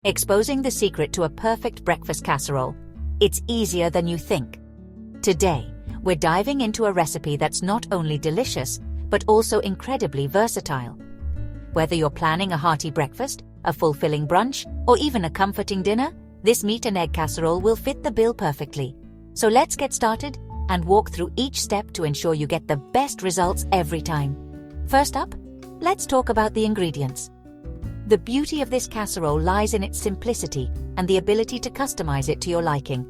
Exposing the secret to a perfect breakfast casserole. It's easier than you think. Today, we're diving into a recipe that's not only delicious, but also incredibly versatile. Whether you're planning a hearty breakfast, a fulfilling brunch, or even a comforting dinner, this meat and egg casserole will fit the bill perfectly. So let's get started and walk through each step to ensure you get the best results every time. First up, let's talk about the ingredients. The beauty of this casserole lies in its simplicity and the ability to customize it to your liking.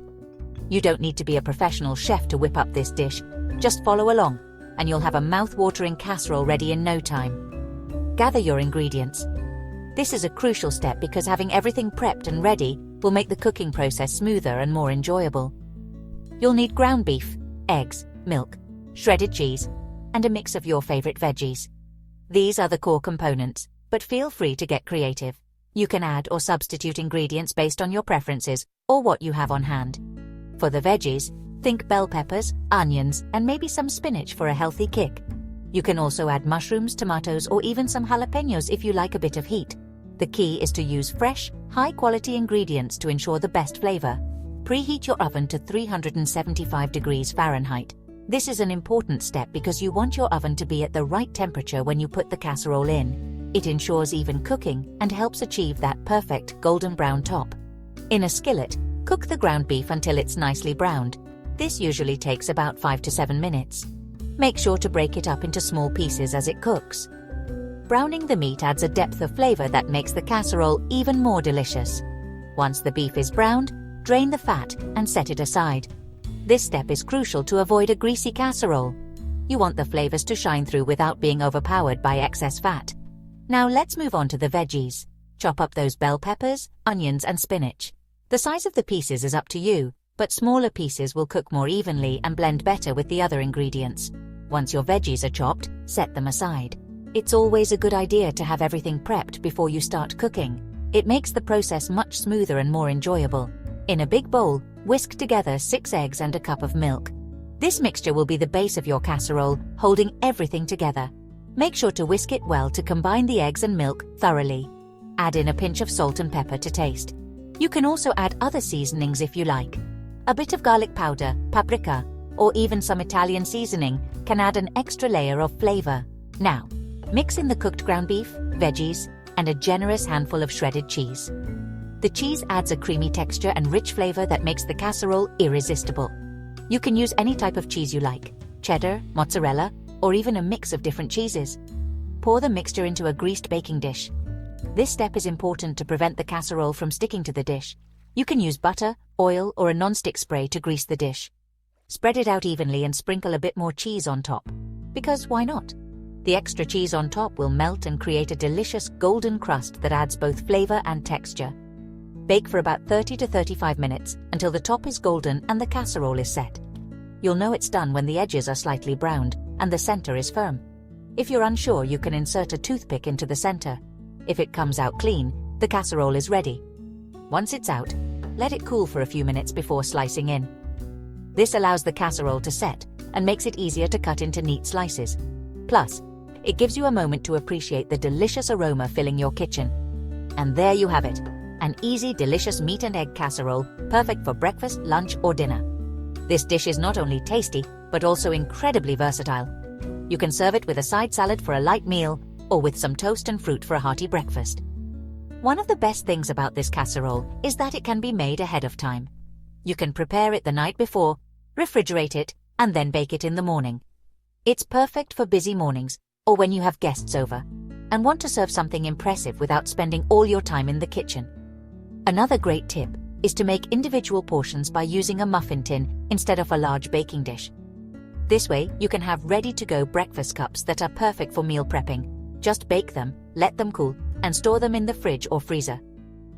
You don't need to be a professional chef to whip up this dish. Just follow along, and you'll have a mouth-watering casserole ready in no time. Gather your ingredients. This is a crucial step because having everything prepped and ready will make the cooking process smoother and more enjoyable. You'll need ground beef, eggs, milk, shredded cheese, and a mix of your favorite veggies. These are the core components, but feel free to get creative. You can add or substitute ingredients based on your preferences or what you have on hand. For the veggies, think bell peppers, onions, and maybe some spinach for a healthy kick. You can also add mushrooms, tomatoes, or even some jalapenos if you like a bit of heat. The key is to use fresh, high-quality ingredients to ensure the best flavor. Preheat your oven to 375 degrees Fahrenheit. This is an important step because you want your oven to be at the right temperature when you put the casserole in. It ensures even cooking and helps achieve that perfect golden brown top. In a skillet, cook the ground beef until it's nicely browned. This usually takes about 5 to 7 minutes. Make sure to break it up into small pieces as it cooks. Browning the meat adds a depth of flavor that makes the casserole even more delicious. Once the beef is browned, drain the fat and set it aside. This step is crucial to avoid a greasy casserole. You want the flavors to shine through without being overpowered by excess fat. Now let's move on to the veggies. Chop up those bell peppers, onions, and spinach. The size of the pieces is up to you, but smaller pieces will cook more evenly and blend better with the other ingredients. Once your veggies are chopped, set them aside. It's always a good idea to have everything prepped before you start cooking. It makes the process much smoother and more enjoyable. In a big bowl, whisk together 6 eggs and a cup of milk. This mixture will be the base of your casserole, holding everything together. Make sure to whisk it well to combine the eggs and milk thoroughly. Add in a pinch of salt and pepper to taste. You can also add other seasonings if you like. A bit of garlic powder, paprika, or even some Italian seasoning can add an extra layer of flavor. Now, mix in the cooked ground beef, veggies, and a generous handful of shredded cheese. The cheese adds a creamy texture and rich flavor that makes the casserole irresistible. You can use any type of cheese you like: cheddar, mozzarella, or even a mix of different cheeses. Pour the mixture into a greased baking dish. This step is important to prevent the casserole from sticking to the dish. You can use butter, oil, or a non-stick spray to grease the dish. Spread it out evenly and sprinkle a bit more cheese on top. Because why not? The extra cheese on top will melt and create a delicious golden crust that adds both flavor and texture. Bake for about 30 to 35 minutes until the top is golden and the casserole is set. You'll know it's done when the edges are slightly browned and the center is firm. If you're unsure, you can insert a toothpick into the center. If it comes out clean, the casserole is ready. Once it's out, let it cool for a few minutes before slicing in. This allows the casserole to set and makes it easier to cut into neat slices. Plus, it gives you a moment to appreciate the delicious aroma filling your kitchen. And there you have it, an easy, delicious meat and egg casserole, perfect for breakfast, lunch, or dinner. This dish is not only tasty, but also incredibly versatile. You can serve it with a side salad for a light meal, or with some toast and fruit for a hearty breakfast. One of the best things about this casserole is that it can be made ahead of time. You can prepare it the night before, refrigerate it, and then bake it in the morning. It's perfect for busy mornings, or when you have guests over, and want to serve something impressive without spending all your time in the kitchen. Another great tip is to make individual portions by using a muffin tin instead of a large baking dish. This way, you can have ready-to-go breakfast cups that are perfect for meal prepping. Just bake them, let them cool, and store them in the fridge or freezer.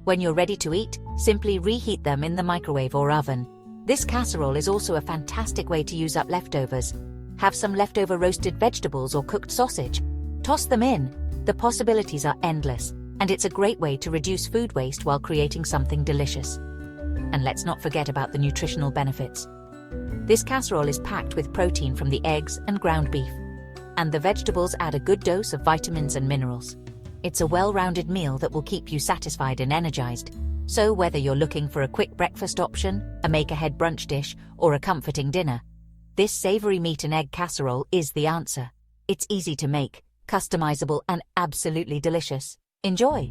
When you're ready to eat, simply reheat them in the microwave or oven. This casserole is also a fantastic way to use up leftovers. Have some leftover roasted vegetables or cooked sausage. Toss them in. The possibilities are endless, and it's a great way to reduce food waste while creating something delicious. And let's not forget about the nutritional benefits. This casserole is packed with protein from the eggs and ground beef, and the vegetables add a good dose of vitamins and minerals. It's a well-rounded meal that will keep you satisfied and energized. So whether you're looking for a quick breakfast option, a make-ahead brunch dish, or a comforting dinner, this savory meat and egg casserole is the answer. It's easy to make, customizable, and absolutely delicious. Enjoy!